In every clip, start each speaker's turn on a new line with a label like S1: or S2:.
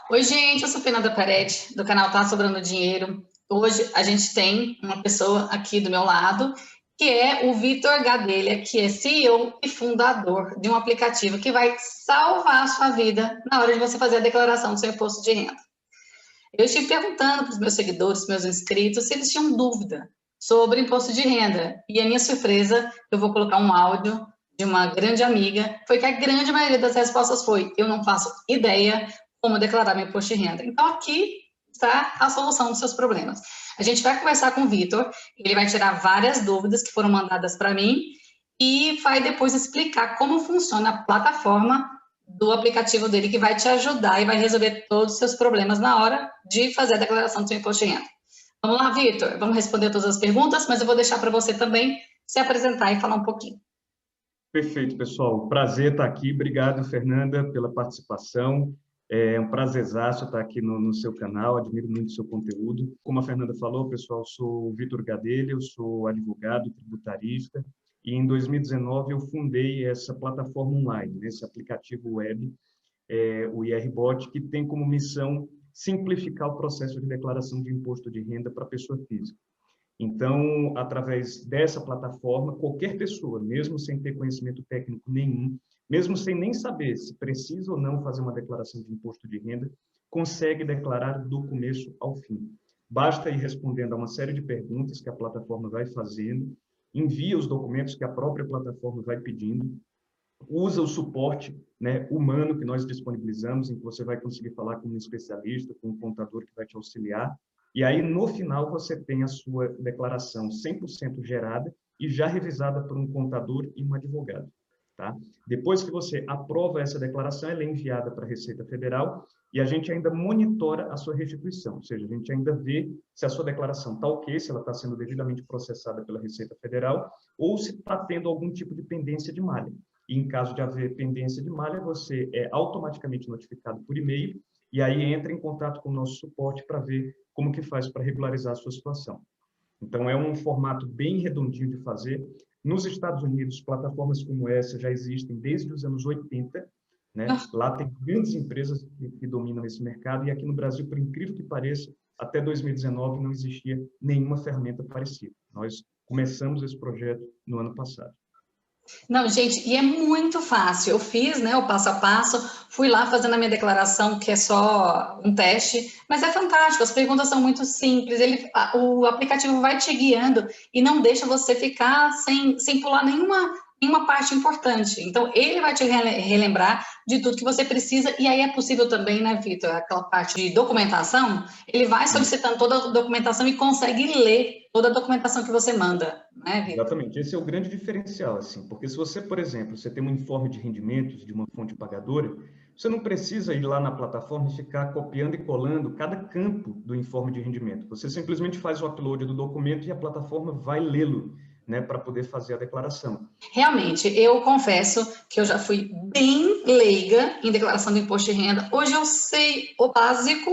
S1: Oi, gente, eu sou Fernanda Peretti, do canal Tá Sobrando Dinheiro. Hoje a gente tem uma pessoa aqui do meu lado, que é o Vitor Gadelha, que é CEO e fundador de um aplicativo que vai salvar a sua vida na hora de você fazer a declaração do seu imposto de renda. Eu estive perguntando para os meus seguidores, meus inscritos, se eles tinham dúvida sobre imposto de renda. E a minha surpresa, eu vou colocar um áudio de uma grande amiga, foi que a grande maioria das respostas foi: eu não faço ideia como declarar meu imposto de renda. Então, aqui está a solução dos seus problemas. A gente vai conversar com o Vitor, ele vai tirar várias dúvidas que foram mandadas para mim e vai depois explicar como funciona a plataforma do aplicativo dele, que vai te ajudar e vai resolver todos os seus problemas na hora de fazer a declaração do seu imposto de renda. Vamos lá, Vitor, vamos responder todas as perguntas, mas eu vou deixar para você também se apresentar e falar um pouquinho.
S2: Perfeito, pessoal. Prazer estar aqui. Obrigado, Fernanda, pela participação. É um prazerzaço estar aqui no seu canal. Admiro muito o seu conteúdo. Como a Fernanda falou, pessoal, eu sou o Vitor Gadelha, eu sou advogado tributarista e em 2019 eu fundei essa plataforma online, esse aplicativo web, o IRBot, que tem como missão simplificar o processo de declaração de imposto de renda para a pessoa física. Então, através dessa plataforma, qualquer pessoa, mesmo sem ter conhecimento técnico nenhum, mesmo sem nem saber se precisa ou não fazer uma declaração de imposto de renda, consegue declarar do começo ao fim. Basta ir respondendo a uma série de perguntas que a plataforma vai fazendo, envia os documentos que a própria plataforma vai pedindo, usa o suporte, né, humano que nós disponibilizamos, em que você vai conseguir falar com um especialista, com um contador que vai te auxiliar, e aí no final você tem a sua declaração 100% gerada e já revisada por um contador e um advogado. Tá? Depois que você aprova essa declaração, ela é enviada para a Receita Federal e a gente ainda monitora a sua restituição, ou seja, a gente ainda vê se a sua declaração está ok, se ela está sendo devidamente processada pela Receita Federal ou se está tendo algum tipo de pendência de malha. E em caso de haver pendência de malha, você é automaticamente notificado por e-mail e aí entra em contato com o nosso suporte para ver como que faz para regularizar a sua situação. Então, é um formato bem redondinho de fazer. Nos Estados Unidos, plataformas como essa já existem desde os anos 80, né? Lá tem grandes empresas que dominam esse mercado e aqui no Brasil, por incrível que pareça, até 2019 não existia nenhuma ferramenta parecida. Nós começamos esse projeto no ano passado.
S1: Não, gente, e é muito fácil. Eu fiz, né, o passo a passo, fui lá fazendo a minha declaração, que é só um teste, mas é fantástico, as perguntas são muito simples, o aplicativo vai te guiando e não deixa você ficar sem pular nenhuma parte importante. Então, ele vai te relembrar de tudo que você precisa, e aí é possível também, né, Vitor, aquela parte de documentação, ele vai solicitando toda a documentação e consegue ler toda a documentação que você manda, né, Vitor?
S2: Exatamente, esse é o grande diferencial, assim, porque se você, por exemplo, você tem um informe de rendimentos de uma fonte pagadora, você não precisa ir lá na plataforma e ficar copiando e colando cada campo do informe de rendimento. Você simplesmente faz o upload do documento e a plataforma vai lê-lo, né, para poder fazer a declaração.
S1: Realmente, eu confesso que eu já fui bem leiga em declaração do imposto de renda. Hoje eu sei o básico,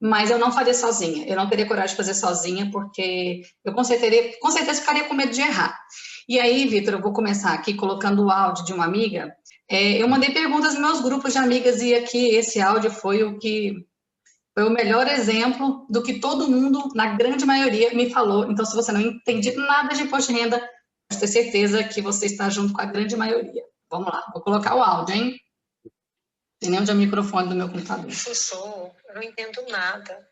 S1: mas eu não faria sozinha. Eu não teria coragem de fazer sozinha, porque eu com certeza ficaria com medo de errar. E aí, Vitor, eu vou começar aqui colocando o áudio de uma amiga. Eu mandei perguntas nos meus grupos de amigas e aqui esse áudio foi o melhor exemplo do que todo mundo, na grande maioria, me falou. Então, se você não entende nada de imposto de renda, pode ter certeza que você está junto com a grande maioria. Vamos lá, vou colocar o áudio, hein? Tem nem onde é o microfone do meu computador.
S3: Eu não entendo nada.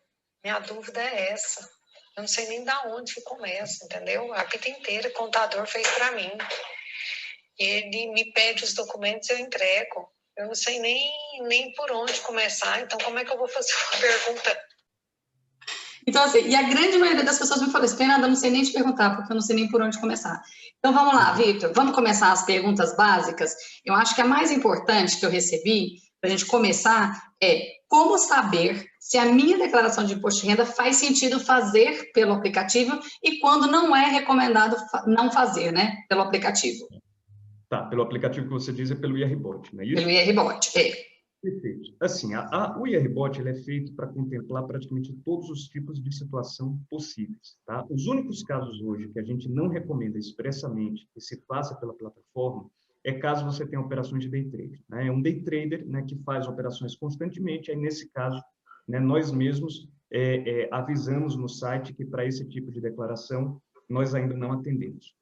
S3: Minha dúvida é essa. Eu não sei nem da onde que começa, entendeu? A vida inteira o contador fez para mim. Ele me pede os documentos, eu entrego. Eu não sei nem por onde começar, então como é que eu vou fazer uma pergunta?
S1: Então, assim, e a grande maioria das pessoas me falou assim, Fernanda, eu não sei nem te perguntar, porque eu não sei nem por onde começar. Então, vamos lá, Vitor, vamos começar as perguntas básicas. Eu acho que a mais importante que eu recebi, para a gente começar, é como saber se a minha declaração de imposto de renda faz sentido fazer pelo aplicativo e quando não é recomendado não fazer, né, pelo aplicativo.
S2: Tá, pelo aplicativo que você diz é pelo IRBot, não é
S1: Pelo
S2: isso?
S1: IRBot,
S2: Perfeito. Assim, o IRBot ele é feito para contemplar praticamente todos os tipos de situação possíveis. Tá? Os únicos casos hoje que a gente não recomenda expressamente que se faça pela plataforma é caso você tenha operações de day trade, né? É um day trader, né, que faz operações constantemente, aí nesse caso, né, nós mesmos avisamos no site que para esse tipo de declaração nós ainda não atendemos.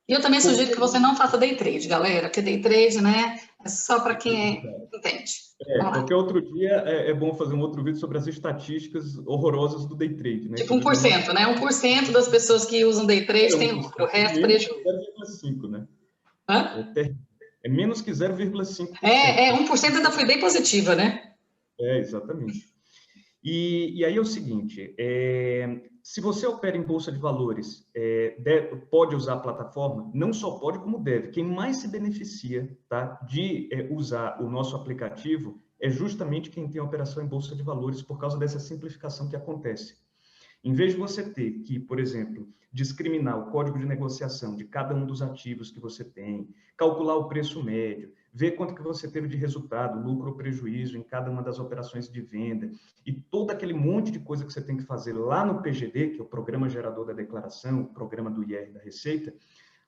S1: E eu também sugiro que você não faça day trade, galera, porque day trade, né, é só para quem entende.
S2: Qualquer outro dia é bom fazer um outro vídeo sobre as estatísticas horrorosas do day trade, né?
S1: Tipo 1%, né? 1% das pessoas que usam day trade tem lucro, o resto prejuízo.
S2: 0,5, né?
S1: Hã?
S2: É menos que 0,5%.
S1: 1% ainda foi bem positiva, né?
S2: Exatamente. E aí é o seguinte, se você opera em Bolsa de Valores, pode usar a plataforma? Não só pode, como deve. Quem mais se beneficia, tá, de usar o nosso aplicativo é justamente quem tem operação em Bolsa de Valores, por causa dessa simplificação que acontece. Em vez de você ter que, por exemplo, discriminar o código de negociação de cada um dos ativos que você tem, calcular o preço médio, ver quanto que você teve de resultado, lucro ou prejuízo em cada uma das operações de venda, e todo aquele monte de coisa que você tem que fazer lá no PGD, que é o Programa Gerador da Declaração, o programa do IR da Receita,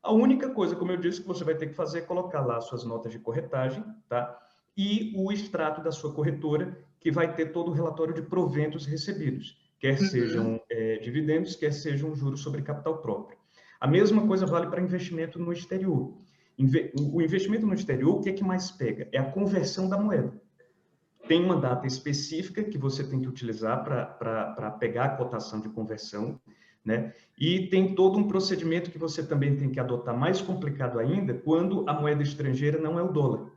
S2: a única coisa, como eu disse, que você vai ter que fazer é colocar lá suas notas de corretagem, tá? E o extrato da sua corretora, que vai ter todo o relatório de proventos recebidos, quer sejam dividendos, quer sejam juros sobre capital próprio. A mesma coisa vale para investimento no exterior. O investimento no exterior, o que é que mais pega? É a conversão da moeda. Tem uma data específica que você tem que utilizar para pegar a cotação de conversão, né? E tem todo um procedimento que você também tem que adotar, mais complicado ainda, quando a moeda estrangeira não é o dólar.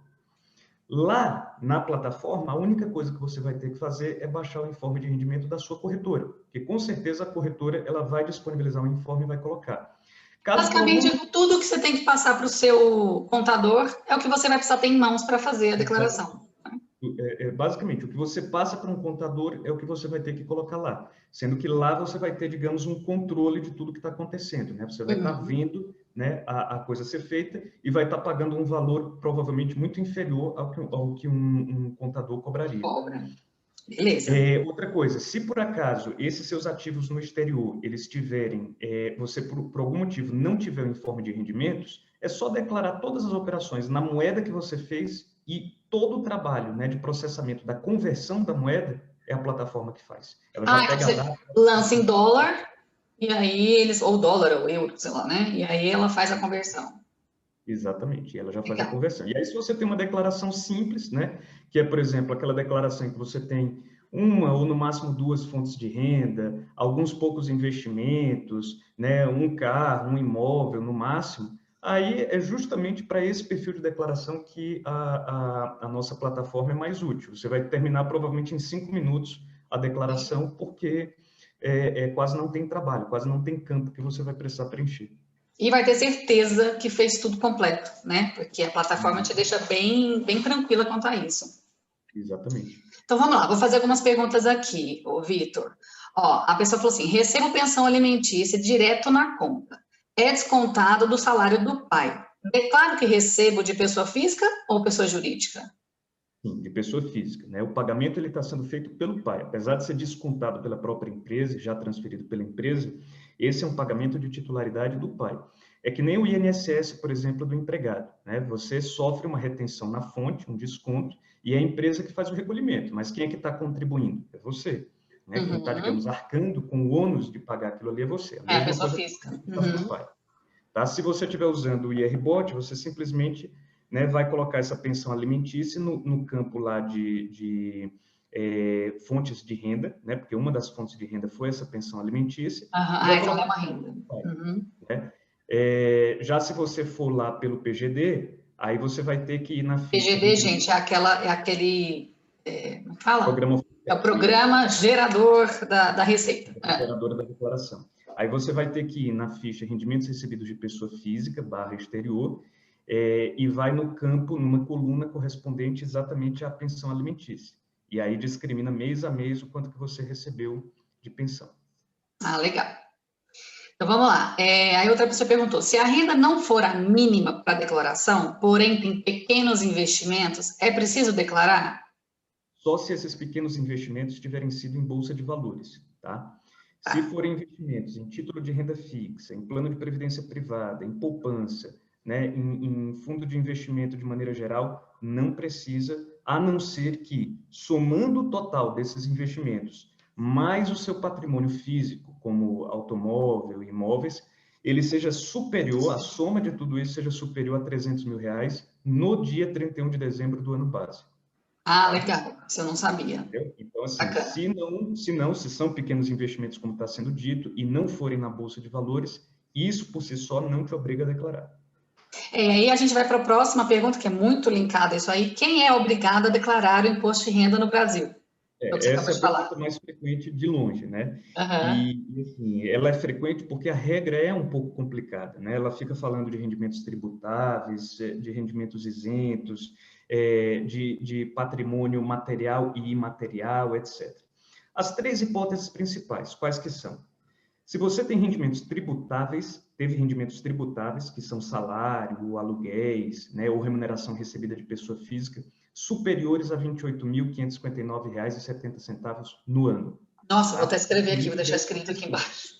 S2: Lá na plataforma, a única coisa que você vai ter que fazer é baixar o informe de rendimento da sua corretora, porque com certeza a corretora ela vai disponibilizar um informe e vai colocar.
S1: Basicamente, tudo que você tem que passar para o seu contador é o que você vai precisar ter em mãos para fazer a declaração.
S2: Basicamente, o que você passa para um contador é o que você vai ter que colocar lá, sendo que lá você vai ter, digamos, um controle de tudo que está acontecendo, né? Você vai estar vendo, né, a coisa ser feita e vai estar pagando um valor provavelmente muito inferior ao que um contador cobraria.
S1: Cobra. Beleza.
S2: Outra coisa, se por acaso esses seus ativos no exterior, eles tiverem, você por algum motivo não tiver o informe de rendimentos, é só declarar todas as operações na moeda que você fez e todo o trabalho, né, de processamento da conversão da moeda é a plataforma que faz. Ela já pega a data,
S1: lança em dólar, e aí eles, ou dólar ou euro, sei lá, né? E aí ela faz a conversão.
S2: Exatamente, ela já faz a conversão. E aí, se você tem uma declaração simples, né, que é, por exemplo, aquela declaração que você tem uma ou no máximo duas fontes de renda, alguns poucos investimentos, né, um carro, um imóvel no máximo, aí é justamente para esse perfil de declaração que a nossa plataforma é mais útil. Você vai terminar provavelmente em 5 minutos a declaração, porque quase não tem trabalho, quase não tem campo que você vai precisar preencher.
S1: E vai ter certeza que fez tudo completo, né? Porque a plataforma te deixa bem, bem tranquila quanto a isso.
S2: Exatamente.
S1: Então, vamos lá. Vou fazer algumas perguntas aqui, ô Vitor. Ó, a pessoa falou assim, recebo pensão alimentícia direto na conta. É descontado do salário do pai. Declaro que recebo de pessoa física ou pessoa jurídica?
S2: Sim, de pessoa física, né? O pagamento ele está sendo feito pelo pai. Apesar de ser descontado pela própria empresa, já transferido pela empresa, esse é um pagamento de titularidade do pai. É que nem o INSS, por exemplo, do empregado, né? Você sofre uma retenção na fonte, um desconto, e é a empresa que faz o recolhimento. Mas quem é que está contribuindo? É você. Né? Quem está, digamos, arcando com o ônus de pagar aquilo ali é você.
S1: A pessoa física.
S2: Do pai. Tá? Se você estiver usando o IRBot, você simplesmente, né, vai colocar essa pensão alimentícia no campo lá de fontes de renda, né, porque uma das fontes de renda foi essa pensão alimentícia.
S1: Então é uma renda.
S2: Né? Já se você for lá pelo PGD, aí você vai ter que ir na ficha.
S1: PGD, gente, é aquele... Como fala?
S2: Programa,
S1: é o programa gerador da Receita.
S2: Geradora da declaração. Aí você vai ter que ir na ficha rendimentos recebidos de pessoa física, /exterior, e vai no campo, numa coluna correspondente exatamente à pensão alimentícia. E aí discrimina mês a mês o quanto que você recebeu de pensão.
S1: Ah, legal. Então, vamos lá. Aí outra pessoa perguntou, se a renda não for a mínima para a declaração, porém tem pequenos investimentos, é preciso declarar?
S2: Só se esses pequenos investimentos tiverem sido em bolsa de valores, tá? Se forem investimentos em título de renda fixa, em plano de previdência privada, em poupança, né, em fundo de investimento de maneira geral, não precisa, a não ser que, somando o total desses investimentos, mais o seu patrimônio físico, como automóvel, imóveis, ele seja superior, a soma de tudo isso seja superior a R$300 mil no dia 31 de dezembro do ano base.
S1: Ah, legal. Isso eu não sabia.
S2: Entendeu? Então, assim,
S1: Bacana.
S2: se são pequenos investimentos, como está sendo dito, e não forem na Bolsa de Valores, isso por si só não te obriga a declarar.
S1: Aí a gente vai para a próxima pergunta, que é muito linkada a isso aí. Quem é obrigado a declarar o imposto de renda no Brasil? É o que você
S2: Essa
S1: acabou
S2: é
S1: de
S2: a
S1: falar.
S2: pergunta mais frequente de longe, né?
S1: Uhum.
S2: E assim, ela é frequente porque a regra é um pouco complicada, né? Ela fica falando de rendimentos tributáveis, de rendimentos isentos, de patrimônio material e imaterial, etc. As três hipóteses principais, quais que são? Se você tem rendimentos tributáveis, teve rendimentos tributáveis, que são salário, aluguéis, né, ou remuneração recebida de pessoa física, superiores a R$ 28.559,70 no ano.
S1: Nossa,
S2: Tá?
S1: vou até escrever aqui, vou deixar escrito aqui embaixo.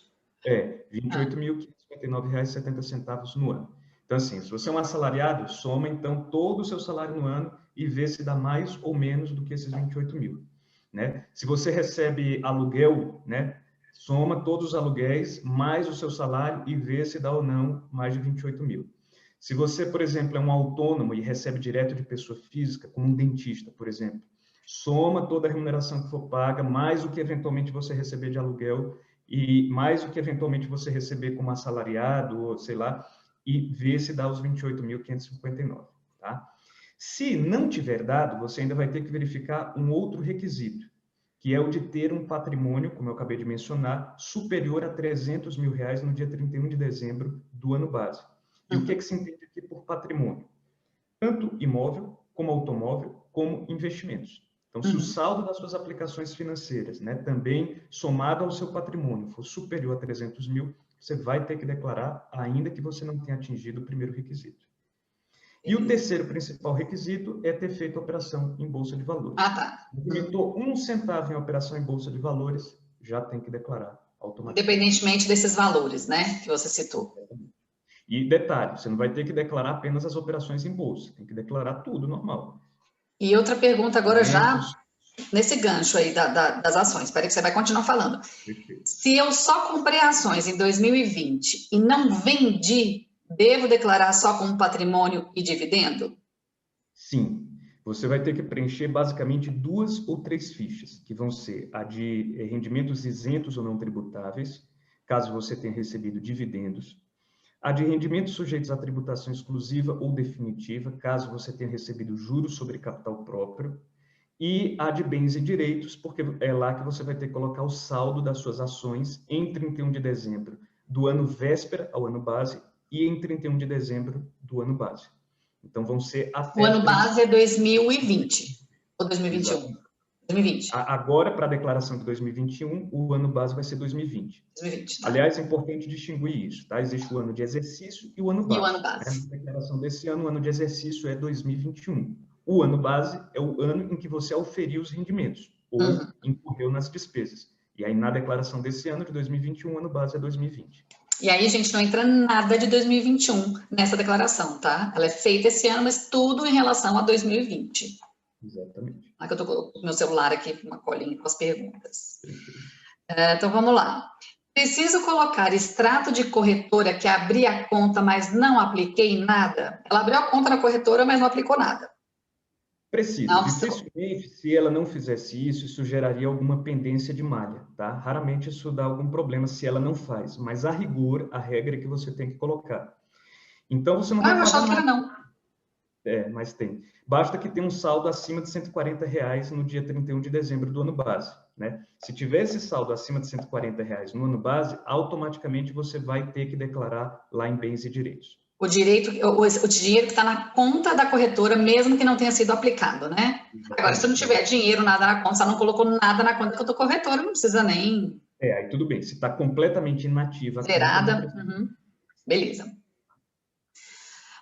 S2: R$ 28.559,70 no ano. Então, assim, se você é um assalariado, soma, então, todo o seu salário no ano e vê se dá mais ou menos do que esses 28 mil. Né? Se você recebe aluguel, né, soma todos os aluguéis, mais o seu salário e vê se dá ou não mais de 28 mil. Se você, por exemplo, é um autônomo e recebe direto de pessoa física, como um dentista, por exemplo, soma toda a remuneração que for paga, mais o que eventualmente você receber de aluguel e mais o que eventualmente você receber como assalariado, ou sei lá, e vê se dá os 28.559, tá? Se não tiver dado, você ainda vai ter que verificar um outro requisito, que é o de ter um patrimônio, como eu acabei de mencionar, superior a R$300 mil no dia 31 de dezembro do ano base. E o que se entende aqui por patrimônio? Tanto imóvel, como automóvel, como investimentos. Então, se o saldo das suas aplicações financeiras, né, também somado ao seu patrimônio, for superior a 300 mil, você vai ter que declarar, ainda que você não tenha atingido o primeiro requisito. E o terceiro principal requisito é ter feito operação em Bolsa de Valores.
S1: Ah, tá.
S2: Movimentou 1 centavo em operação em Bolsa de Valores, já tem que declarar automaticamente.
S1: Independentemente desses valores, né, que você citou.
S2: E detalhe, você não vai ter que declarar apenas as operações em Bolsa, tem que declarar tudo normal.
S1: E outra pergunta agora já nesse gancho aí das ações. Espera que você vai continuar falando.
S2: Perfeito.
S1: Se eu só comprei ações em 2020 e não vendi, devo declarar só como patrimônio e dividendo?
S2: Sim. Você vai ter que preencher basicamente 2 ou 3 fichas, que vão ser a de rendimentos isentos ou não tributáveis, caso você tenha recebido dividendos, a de rendimentos sujeitos à tributação exclusiva ou definitiva, caso você tenha recebido juros sobre capital próprio, e a de bens e direitos, porque é lá que você vai ter que colocar o saldo das suas ações em 31 de dezembro do ano véspera ao ano base e em 31 de dezembro do ano base. Então, vão ser até...
S1: O ano base é 2020 ou 2021?
S2: Exatamente.
S1: 2020.
S2: Agora, para a declaração de 2021, o ano base vai ser 2020.
S1: 2020, tá.
S2: Aliás, é importante distinguir isso, tá? Existe o ano de exercício e o ano base.
S1: E o ano base.
S2: Na declaração desse ano, o ano de exercício é 2021. O ano base é o ano em que você auferiu os rendimentos ou incorreu nas despesas. E aí, na declaração desse ano, de 2021, o ano base é 2020.
S1: E aí, gente, não entra nada de 2021 nessa declaração, tá? Ela é feita esse ano, mas tudo em relação a 2020.
S2: Exatamente.
S1: Aqui eu tô com o meu celular aqui, uma colinha com as perguntas. Então, vamos lá. Preciso colocar extrato de corretora que abri a conta, mas não apliquei nada? Ela abriu a conta na corretora, mas não aplicou nada.
S2: Precisa.
S1: Não,
S2: dificilmente, se ela não fizesse isso geraria alguma pendência de malha, tá? Raramente isso dá algum problema se ela não faz, mas a rigor, a regra é que você tem que colocar. Então, você não vai
S1: eu
S2: pagar
S1: achava que
S2: nada.
S1: era não.
S2: Mas tem. Basta que tenha um saldo acima de R$140 no dia 31 de dezembro do ano base, né? Se tiver esse saldo acima de R$140 no ano base, automaticamente você vai ter que declarar lá em bens e direitos.
S1: O dinheiro que está na conta da corretora, mesmo que não tenha sido aplicado, né? Agora, se não tiver dinheiro, nada na conta, se ela não colocou nada na conta da corretora, não precisa nem...
S2: Aí tudo bem. Se está completamente inativa a
S1: zerada, beleza.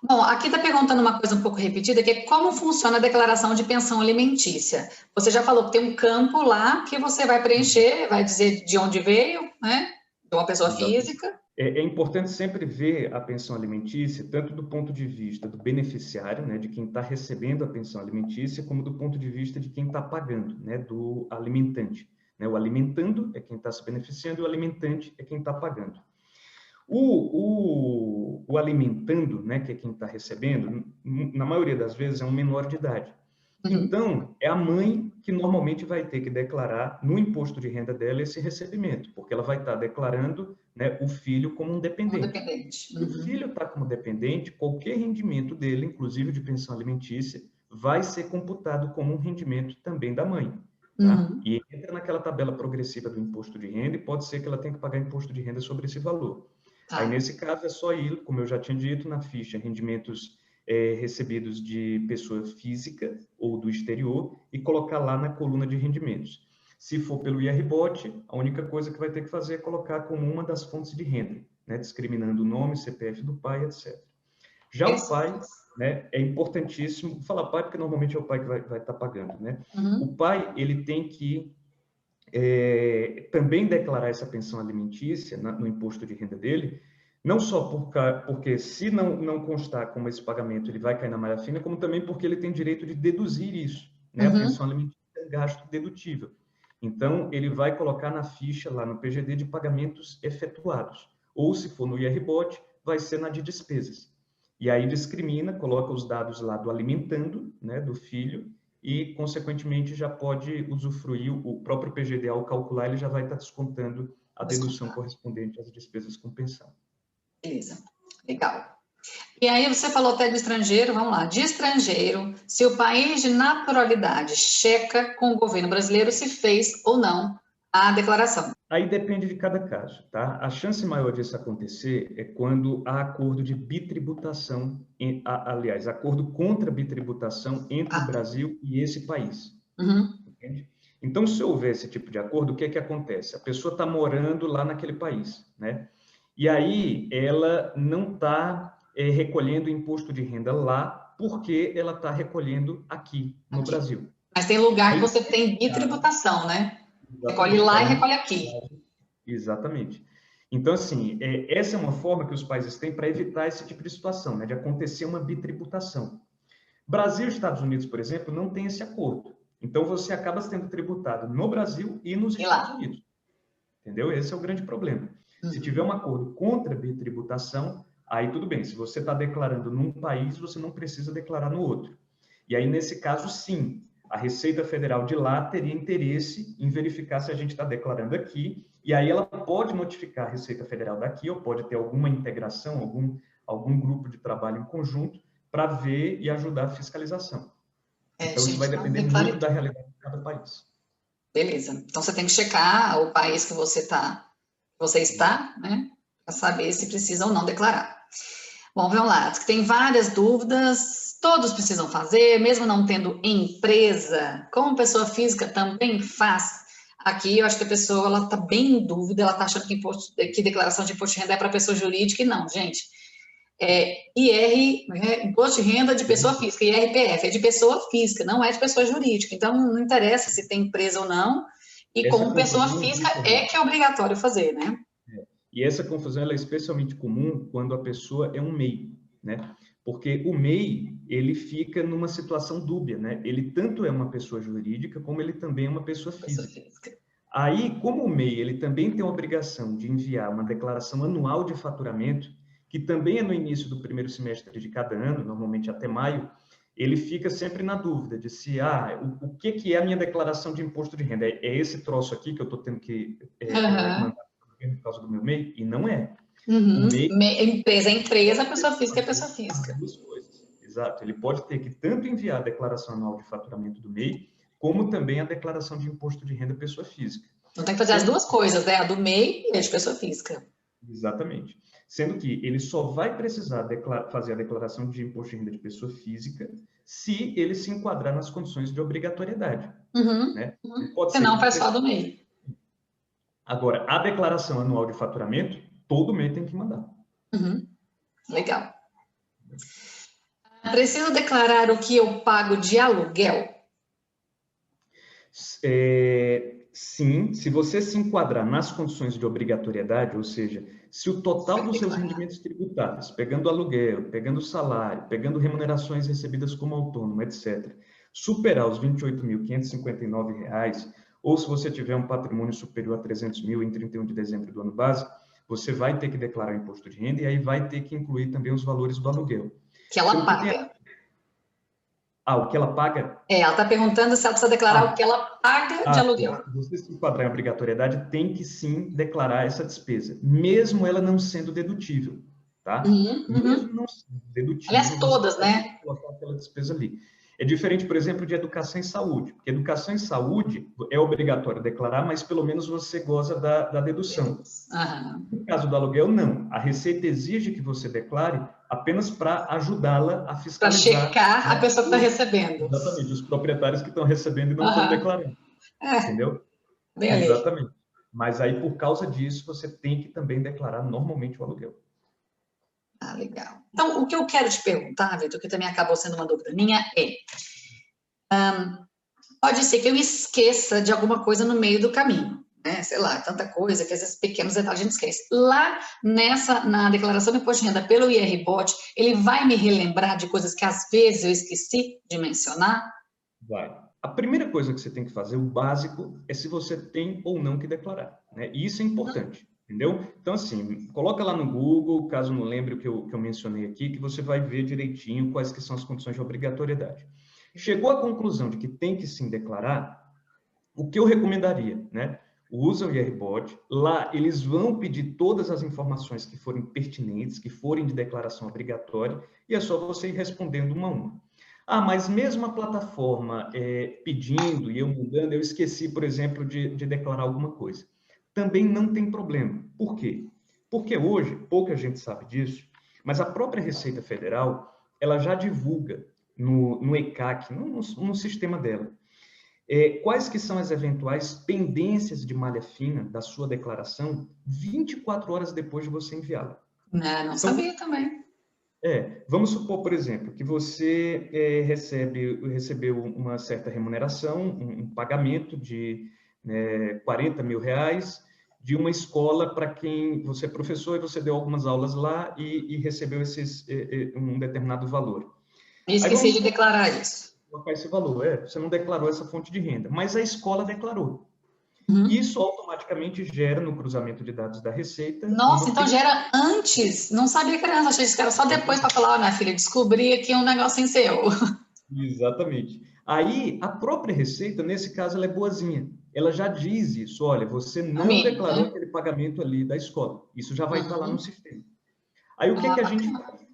S1: Bom, aqui está perguntando uma coisa um pouco repetida, que é como funciona a declaração de pensão alimentícia. Você já falou que tem um campo lá que você vai preencher, vai dizer de onde veio, né? De uma pessoa física.
S2: É importante sempre ver a pensão alimentícia, tanto do ponto de vista do beneficiário, né, de quem está recebendo a pensão alimentícia, como do ponto de vista de quem está pagando, né, do alimentante. Né? O alimentando é quem está se beneficiando e o alimentante é quem está pagando. O alimentando, né, que é quem está recebendo, na maioria das vezes é um menor de idade. Então, é a mãe que normalmente vai ter que declarar no imposto de renda dela esse recebimento, porque ela vai estar declarando, né, o filho como um dependente. Se o filho está como dependente, qualquer rendimento dele, inclusive de pensão alimentícia, vai ser computado como um rendimento também da mãe. Tá? E entra naquela tabela progressiva do imposto de renda e pode ser que ela tenha que pagar imposto de renda sobre esse valor. Aí, nesse caso, é só ir, como eu já tinha dito, na ficha rendimentos recebidos de pessoa física ou do exterior e colocar lá na coluna de rendimentos. Se for pelo IRBOT, a única coisa que vai ter que fazer é colocar como uma das fontes de renda, né, discriminando o nome, CPF do pai, etc. Já o pai, né, é importantíssimo, falar pai porque normalmente é o pai que vai estar pagando, né? O pai, ele tem que também declarar essa pensão alimentícia no imposto de renda dele, não só porque se não constar como esse pagamento ele vai cair na malha fina, como também porque ele tem direito de deduzir isso, né? A pensão alimentícia é gasto dedutível. Então, ele vai colocar na ficha lá no PGD de pagamentos efetuados. Ou, se for no IRBOT, vai ser na de despesas. E aí discrimina, coloca os dados lá do alimentando, né, do filho, e, consequentemente, já pode usufruir o próprio PGD ao calcular, ele já vai estar descontando a dedução correspondente às despesas com pensão.
S1: Beleza, legal. E aí você falou até de estrangeiro, vamos lá. De estrangeiro, se o país de naturalidade checa com o governo brasileiro se fez ou não a declaração.
S2: Aí depende de cada caso, tá? A chance maior disso acontecer é quando há acordo de bitributação, aliás, acordo contra bitributação entre o Brasil e esse país. Entende? Então, se houver esse tipo de acordo, o que é que acontece? A pessoa está morando lá naquele país, né? E aí ela não está recolhendo imposto de renda lá porque ela está recolhendo aqui no Brasil.
S1: Mas tem lugar que você tem bitributação, né? Recolhe lá e recolhe aqui.
S2: Exatamente. Então, assim, essa é uma forma que os países têm para evitar esse tipo de situação, né, de acontecer uma bitributação. Brasil e Estados Unidos, por exemplo, não tem esse acordo. Então, você acaba sendo tributado no Brasil e nos Estados Unidos. Entendeu? Esse é o grande problema. Se tiver um acordo contra a bitributação, aí tudo bem. Se você está declarando num país, você não precisa declarar no outro. E aí, nesse caso, sim, a Receita Federal de lá teria interesse em verificar se a gente está declarando aqui, e aí ela pode notificar a Receita Federal daqui, ou pode ter alguma integração, algum grupo de trabalho em conjunto, para ver e ajudar a fiscalização. Então, isso vai depender muito da realidade de cada país.
S1: Beleza. Então, você tem que checar o país que você está, né, para saber se precisa ou não declarar. Bom, vamos lá. Tem várias dúvidas, todos precisam fazer, mesmo não tendo empresa, como pessoa física também faz. Aqui, eu acho que a pessoa, ela está bem em dúvida, ela está achando que declaração de imposto de renda é para pessoa jurídica, e não, gente. Imposto de renda de pessoa física, IRPF, é de pessoa física, não é de pessoa jurídica. Então, não interessa se tem empresa ou não, e como pessoa física é que é obrigatório fazer, né?
S2: E essa confusão ela é especialmente comum quando a pessoa é um MEI, né? Porque o MEI, ele fica numa situação dúbia, né? Ele tanto é uma pessoa jurídica, como ele também é uma pessoa física. Aí, como o MEI, ele também tem a obrigação de enviar uma declaração anual de faturamento, que também é no início do primeiro semestre de cada ano, normalmente até maio, ele fica sempre na dúvida de se, o que é a minha declaração de imposto de renda? É esse troço aqui que eu estou tendo que mandar por causa do meu MEI? E não é.
S1: Empresa é empresa, pessoa física é pessoa física.
S2: Duas coisas. Exato. Ele pode ter que tanto enviar a declaração anual de faturamento do MEI, como também a declaração de imposto de renda pessoa física.
S1: Então tem que fazer as duas coisas, né? A do MEI e a de pessoa física.
S2: Exatamente. Sendo que ele só vai precisar fazer a declaração de imposto de renda de pessoa física se ele se enquadrar nas condições de obrigatoriedade. Né?
S1: Senão faz só do MEI.
S2: Agora, a declaração anual de faturamento, todo MEI tem que mandar.
S1: Legal. Preciso declarar o que eu pago de aluguel?
S2: Sim, se você se enquadrar nas condições de obrigatoriedade, ou seja, se o total dos seus rendimentos tributáveis, pegando aluguel, pegando salário, pegando remunerações recebidas como autônomo, etc., superar os R$ 28.559, ou se você tiver um patrimônio superior a 300 mil em 31 de dezembro do ano base, você vai ter que declarar imposto de renda e aí vai ter que incluir também os valores do aluguel.
S1: Que ela paga.
S2: O que ela paga?
S1: Ela está perguntando se ela precisa declarar o que ela paga de aluguel.
S2: Se você se enquadrar em obrigatoriedade, tem que sim declarar essa despesa, mesmo ela não sendo dedutível, tá? Mesmo não sendo dedutível.
S1: Aliás, todas, né?
S2: Colocar aquela despesa ali. É diferente, por exemplo, de educação e saúde, porque educação e saúde é obrigatório declarar, mas pelo menos você goza da dedução. No caso do aluguel, não. A Receita exige que você declare apenas para ajudá-la a fiscalizar.
S1: Para checar a pessoa que está recebendo.
S2: Exatamente, os proprietários que estão recebendo e não estão declarando. Entendeu?
S1: Beleza.
S2: Exatamente. Mas aí, por causa disso, você tem que também declarar normalmente o aluguel.
S1: Legal. Então, o que eu quero te perguntar, Vitor, que também acabou sendo uma dúvida minha, pode ser que eu esqueça de alguma coisa no meio do caminho, né? Sei lá, tanta coisa que às vezes pequenos detalhes a gente esquece. Lá na declaração do imposto de renda pelo IRBOT, ele vai me relembrar de coisas que às vezes eu esqueci de mencionar?
S2: Vai. A primeira coisa que você tem que fazer, o básico, é se você tem ou não que declarar, né? E isso é importante. Entendeu? Então, assim, coloca lá no Google, caso não lembre o que eu mencionei aqui, que você vai ver direitinho quais que são as condições de obrigatoriedade. Chegou à conclusão de que tem que sim declarar, o que eu recomendaria, né? Usa o IRBOT, lá eles vão pedir todas as informações que forem pertinentes, que forem de declaração obrigatória, e é só você ir respondendo uma a uma. Mas mesmo a plataforma pedindo e eu mudando, eu esqueci, por exemplo, de declarar alguma coisa. Também não tem problema. Por quê? Porque hoje, pouca gente sabe disso, mas a própria Receita Federal, ela já divulga no ECAC, no sistema dela, quais que são as eventuais pendências de malha fina da sua declaração 24 horas depois de você enviá-la.
S1: Não sabia também.
S2: Vamos supor, por exemplo, que você recebeu uma certa remuneração, um pagamento de R$40 mil de uma escola para quem você é professor e você deu algumas aulas lá e recebeu um determinado valor.
S1: E esqueci de declarar isso.
S2: Colocar esse valor. Você não declarou essa fonte de renda, mas a escola declarou. Isso automaticamente gera no cruzamento de dados da Receita...
S1: Nossa, então gera antes. Não sabia que era antes, achei que era só depois para falar, minha filha, descobri aqui um negocinho seu.
S2: Exatamente. Aí, a própria Receita, nesse caso, ela é boazinha. Ela já diz isso, olha, você não declarou aquele pagamento ali da escola. Isso já vai estar lá no sistema. Aí, o que a gente faz?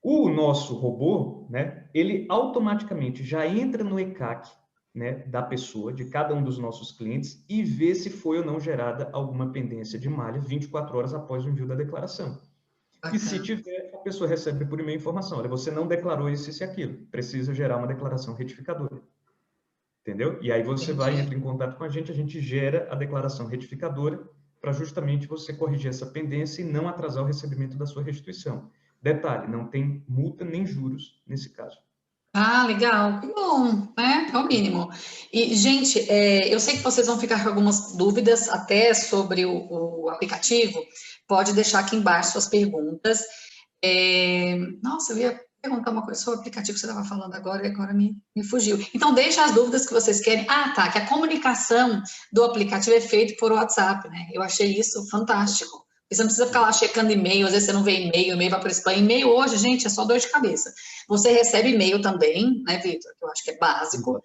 S2: O nosso robô, né, ele automaticamente já entra no ECAC, né, da pessoa, de cada um dos nossos clientes, e vê se foi ou não gerada alguma pendência de malha 24 horas após o envio da declaração. E se tiver, a pessoa recebe por e-mail informação, olha, você não declarou isso e aquilo, precisa gerar uma declaração retificadora. Entendeu? E aí você entra em contato com a gente gera a declaração retificadora para justamente você corrigir essa pendência e não atrasar o recebimento da sua restituição. Detalhe, não tem multa nem juros nesse caso.
S1: Legal, que bom, né? É o mínimo. E, gente, eu sei que vocês vão ficar com algumas dúvidas até sobre o aplicativo. Pode deixar aqui embaixo suas perguntas. Nossa, eu ia perguntar uma coisa sobre o aplicativo que você estava falando agora e agora me fugiu. Então, deixa as dúvidas que vocês querem. Que a comunicação do aplicativo é feita por WhatsApp, né? Eu achei isso fantástico. Você não precisa ficar lá checando e-mail, às vezes você não vê e-mail, vai para o spam. E-mail hoje, gente, é só dor de cabeça. Você recebe e-mail também, né, Vitor? Que eu acho que é básico,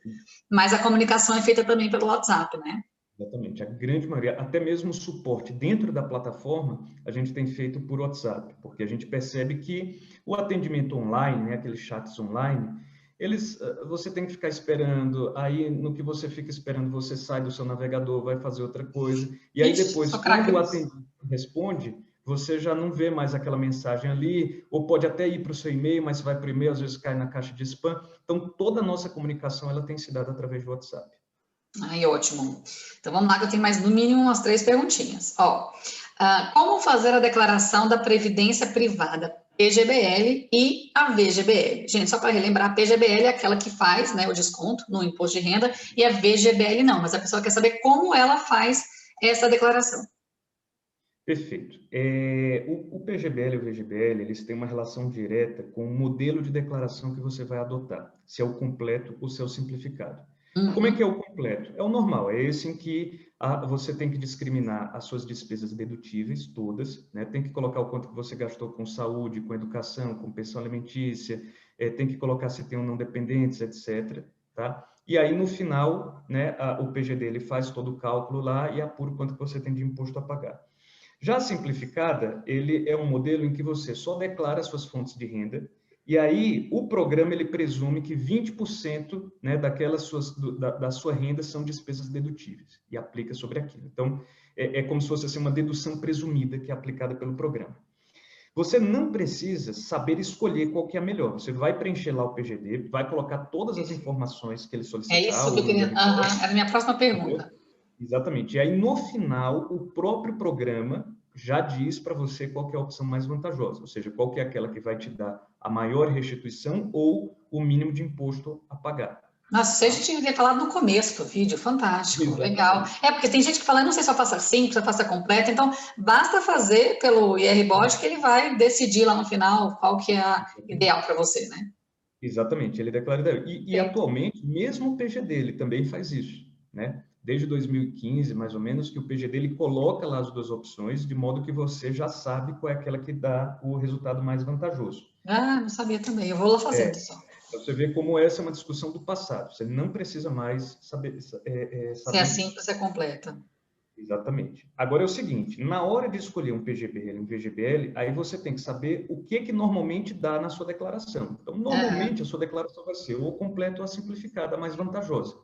S1: mas a comunicação é feita também pelo WhatsApp, né?
S2: Exatamente. A grande maioria, até mesmo o suporte dentro da plataforma, a gente tem feito por WhatsApp, porque a gente percebe que o atendimento online, né, aqueles chats online, você tem que ficar esperando, aí no que você fica esperando, você sai do seu navegador, vai fazer outra coisa, e aí depois, quando o atendimento responde, você já não vê mais aquela mensagem ali, ou pode até ir para o seu e-mail, mas vai para o e-mail, às vezes cai na caixa de spam. Então, toda a nossa comunicação ela tem se dado através do WhatsApp.
S1: Ótimo. Então, vamos lá, que eu tenho mais, no mínimo, umas 3 perguntinhas. Como fazer a declaração da Previdência Privada PGBL e a VGBL. Gente, só para relembrar, a PGBL é aquela que faz, né, o desconto no imposto de renda, e a VGBL não, mas a pessoa quer saber como ela faz essa declaração.
S2: Perfeito. O PGBL e o VGBL, eles têm uma relação direta com o modelo de declaração que você vai adotar, se é o completo ou se é o simplificado. Como é que é o completo? É o normal, é esse em que você tem que discriminar as suas despesas dedutíveis, todas, né? Tem que colocar o quanto que você gastou com saúde, com educação, com pensão alimentícia, tem que colocar se tem ou não dependentes, etc. Tá? E aí, no final, né, o PGD ele faz todo o cálculo lá e apura o quanto que você tem de imposto a pagar. Já a simplificada, ele é um modelo em que você só declara suas fontes de renda, e aí o programa ele presume que 20%, né, da sua renda são despesas dedutíveis, e aplica sobre aquilo. Então, é como se fosse assim, uma dedução presumida que é aplicada pelo programa. Você não precisa saber escolher qual que é a melhor. Você vai preencher lá o PGD, vai colocar todas as informações que ele solicitar.
S1: É isso que eu queria... Era a minha próxima pergunta.
S2: Exatamente. E aí, no final, o próprio programa já diz para você qual que é a opção mais vantajosa, ou seja, qual que é aquela que vai te dar a maior restituição ou o mínimo de imposto a pagar.
S1: Nossa, isso a gente tinha falado no começo do vídeo, fantástico,
S2: Exatamente.
S1: Legal. Porque tem gente que fala, não sei se eu faço simples, se eu faço completa, então basta fazer pelo IRBOD que ele vai decidir lá no final qual que é a ideal para você, né?
S2: Exatamente, ele declara ideal. E atualmente, mesmo o PGD, ele também faz isso, né? Desde 2015, mais ou menos, que o PGD ele coloca lá as duas opções, de modo que você já sabe qual é aquela que dá o resultado mais vantajoso.
S1: Ah, não sabia também. Eu vou lá fazendo só.
S2: Você vê como essa é uma discussão do passado. Você não precisa mais saber
S1: se é simples, é completa.
S2: Exatamente. Agora é o seguinte, na hora de escolher um PGBL e um VGBL, aí você tem que saber o que normalmente dá na sua declaração. Então, normalmente a sua declaração vai ser ou completa ou a simplificada, a mais vantajosa.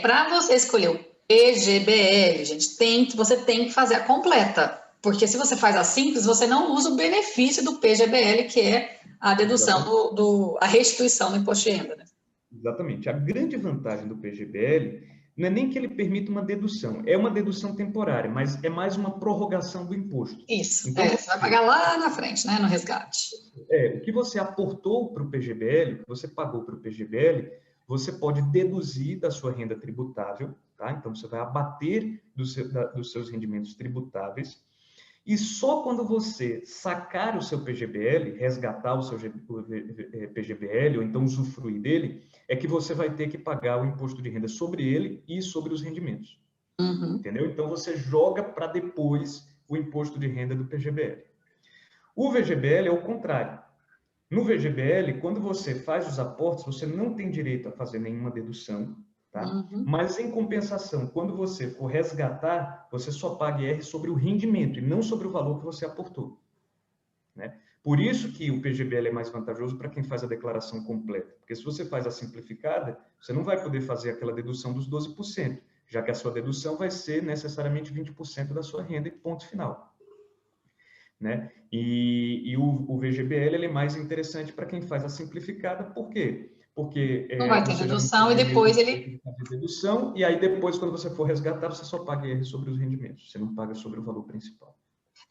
S1: Para você escolher o PGBL, gente, você tem que fazer a completa. Porque se você faz a simples, você não usa o benefício do PGBL, que é a dedução, a restituição do imposto de renda. Né?
S2: Exatamente. A grande vantagem do PGBL não é nem que ele permita uma dedução, é uma dedução temporária, mas é mais uma prorrogação do imposto.
S1: Isso, então, você vai pagar lá na frente, né, no resgate.
S2: O que você aportou para o PGBL, o que você pagou para o PGBL, você pode deduzir da sua renda tributável, tá? Então, você vai abater dos seus rendimentos tributáveis, e só quando você sacar o seu PGBL, resgatar o seu PGBL, ou então usufruir dele, é que você vai ter que pagar o imposto de renda sobre ele e sobre os rendimentos. Entendeu? Então, você joga para depois o imposto de renda do PGBL. O VGBL é o contrário. No VGBL, quando você faz os aportes, você não tem direito a fazer nenhuma dedução, tá? Mas, em compensação, quando você for resgatar, você só paga IR sobre o rendimento e não sobre o valor que você aportou, né? Por isso que o PGBL é mais vantajoso para quem faz a declaração completa. Porque se você faz a simplificada, você não vai poder fazer aquela dedução dos 12%, já que a sua dedução vai ser necessariamente 20% da sua renda e ponto final. Né? E o VGBL ele é mais interessante para quem faz a simplificada, por quê? Porque
S1: não vai ter dedução e depois ele...
S2: dedução, e aí depois, quando você for resgatar, você só paga IR sobre os rendimentos, você não paga sobre o valor principal.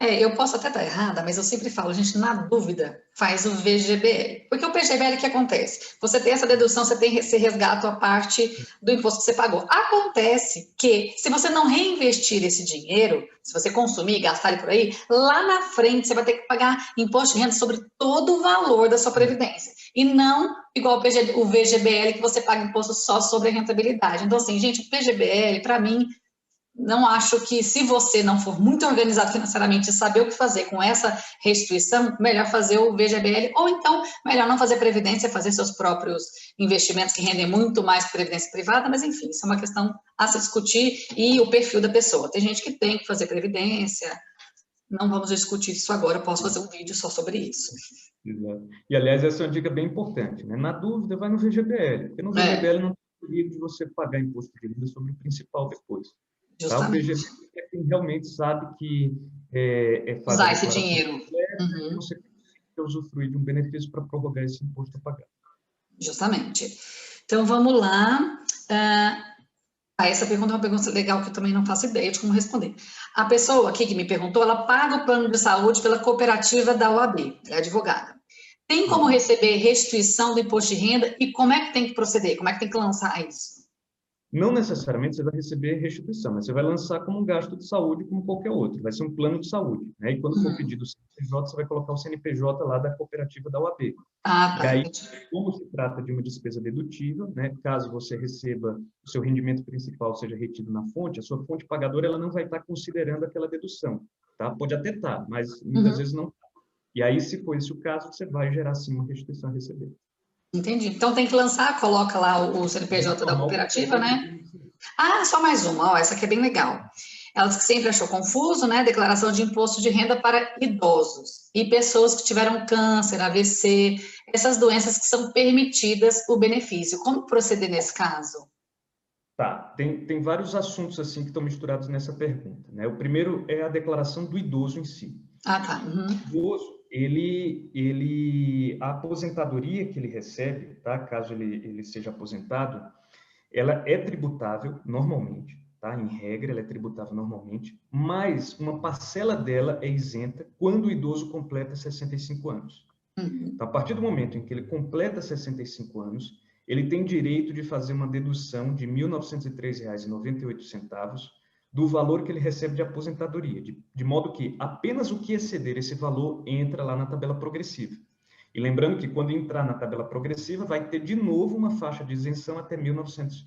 S1: Eu posso até estar errada, mas eu sempre falo, gente, na dúvida, faz o VGBL. Porque o PGBL, o que acontece? Você tem essa dedução, você tem esse resgato a parte do imposto que você pagou. Acontece que, se você não reinvestir esse dinheiro, se você consumir, gastar ele por aí, lá na frente você vai ter que pagar imposto de renda sobre todo o valor da sua previdência. E não igual o VGBL, que você paga imposto só sobre a rentabilidade. Então, assim, gente, o PGBL, para mim... Não acho que, se você não for muito organizado financeiramente e saber o que fazer com essa restituição, melhor fazer o VGBL, ou então, melhor não fazer previdência, fazer seus próprios investimentos que rendem muito mais que previdência privada, mas, enfim, isso é uma questão a se discutir e o perfil da pessoa. Tem gente que tem que fazer previdência, não vamos discutir isso agora, eu posso fazer um vídeo só sobre isso.
S2: Exato. E, aliás, essa é uma dica bem importante, né? Na dúvida, vai no VGBL, porque no VGBL não tem perigo de você pagar imposto de renda sobre o principal depois. Tá? O PGBL é quem realmente sabe que
S1: usar esse dinheiro.
S2: Você tem usufruir de um benefício para prorrogar esse imposto a pagar.
S1: Justamente. Então, vamos lá. Essa pergunta é uma pergunta legal que eu também não faço ideia de como responder. A pessoa aqui que me perguntou, ela paga o plano de saúde pela cooperativa da OAB, é advogada. Tem como receber restituição do imposto de renda e como é que tem que proceder? Como é que tem que lançar isso?
S2: Não necessariamente você vai receber restituição, mas você vai lançar como um gasto de saúde como qualquer outro. Vai ser um plano de saúde, né? E quando for pedido o CNPJ, você vai colocar o CNPJ lá da cooperativa da OAB.
S1: Ah,
S2: E
S1: tá.
S2: aí, como se trata de uma despesa dedutível, né? Caso você receba o seu rendimento principal seja retido na fonte, a sua fonte pagadora ela não vai estar considerando aquela dedução, tá? Pode até estar, mas muitas vezes não. E aí, se for esse o caso, você vai gerar sim uma restituição a receber.
S1: Entendi. Então tem que lançar, coloca lá o CNPJ da cooperativa, né? Ah, só mais uma, ó, essa aqui é bem legal. Ela disse que sempre achou confuso, né? Declaração de imposto de renda para idosos e pessoas que tiveram câncer, AVC, essas doenças que são permitidas o benefício. Como proceder nesse caso?
S2: Tá, tem vários assuntos assim que estão misturados nessa pergunta, né? O primeiro é a declaração do idoso em si.
S1: Ah, tá.
S2: O idoso, a aposentadoria que ele recebe, tá? Caso ele seja aposentado, ela é tributável normalmente, tá? Em regra, ela é tributável normalmente, mas uma parcela dela é isenta quando o idoso completa 65 anos. Então, a partir do momento em que ele completa 65 anos, ele tem direito de fazer uma dedução de R$ 1.903,98 do valor que ele recebe de aposentadoria, de modo que apenas o que exceder esse valor entra lá na tabela progressiva. E lembrando que quando entrar na tabela progressiva, vai ter de novo uma faixa de isenção até 1900.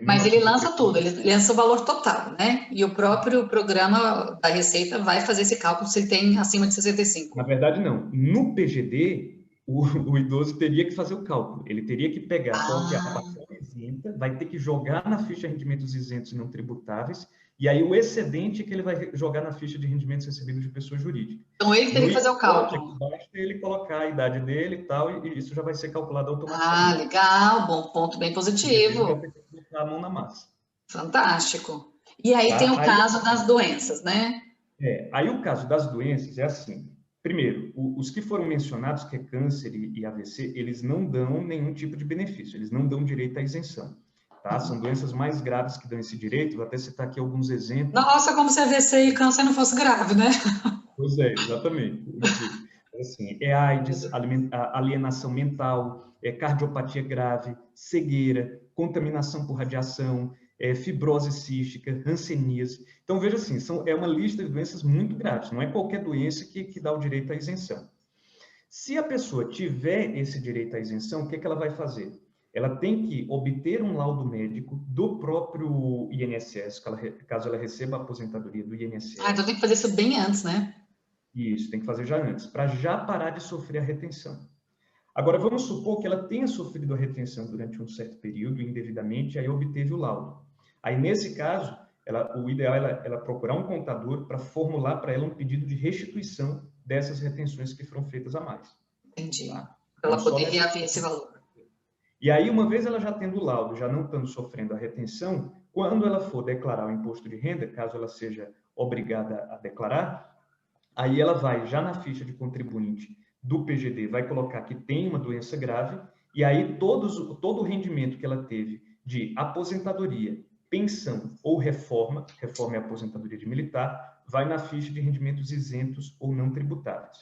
S1: Mas ele lança tudo, ele lança o valor total, né? E o próprio programa da Receita vai fazer esse cálculo se ele tem acima de 65.
S2: Na verdade, não. No PGD, o idoso teria que fazer o cálculo. Ele teria que pegar qual que é a parcela isenta, vai ter que jogar na ficha rendimentos isentos e não tributáveis, e aí o excedente que ele vai jogar na ficha de rendimentos recebidos de pessoa jurídica.
S1: Então ele teria que fazer o cálculo.
S2: Basta ele colocar a idade dele e tal, e isso já vai ser calculado automaticamente.
S1: Ah, legal, bom ponto, bem positivo.
S2: Vai ter que colocar a mão na massa.
S1: Fantástico. E aí tem o caso das doenças, né?
S2: Aí o caso das doenças é assim. Primeiro, os que foram mencionados, que é câncer e AVC, eles não dão nenhum tipo de benefício, eles não dão direito à isenção. Tá? São doenças mais graves que dão esse direito, vou até citar aqui alguns exemplos.
S1: Nossa, como se AVC e câncer não fosse grave, né?
S2: Pois é, exatamente. Assim, é AIDS, alienação mental, cardiopatia grave, cegueira, contaminação por radiação, fibrose cística, hanseníase. Então, veja assim, é uma lista de doenças muito graves, não é qualquer doença que dá o direito à isenção. Se a pessoa tiver esse direito à isenção, o que ela vai fazer? Ela tem que obter um laudo médico do próprio INSS, caso ela receba a aposentadoria do INSS.
S1: Ah, então tem que fazer isso bem antes, né?
S2: Isso, tem que fazer já antes, para já parar de sofrer a retenção. Agora, vamos supor que ela tenha sofrido a retenção durante um certo período, indevidamente, e aí obteve o laudo. Aí, nesse caso, o ideal é ela procurar um contador para formular para ela um pedido de restituição dessas retenções que foram feitas a mais.
S1: Entendi.
S2: Tá?
S1: Para ela poder reaver esse valor.
S2: E aí, uma vez ela já tendo o laudo, já não estando sofrendo a retenção, quando ela for declarar o imposto de renda, caso ela seja obrigada a declarar, aí ela vai, já na ficha de contribuinte do PGD, vai colocar que tem uma doença grave, e aí todo o rendimento que ela teve de aposentadoria, pensão ou reforma é a aposentadoria de militar, vai na ficha de rendimentos isentos ou não tributáveis.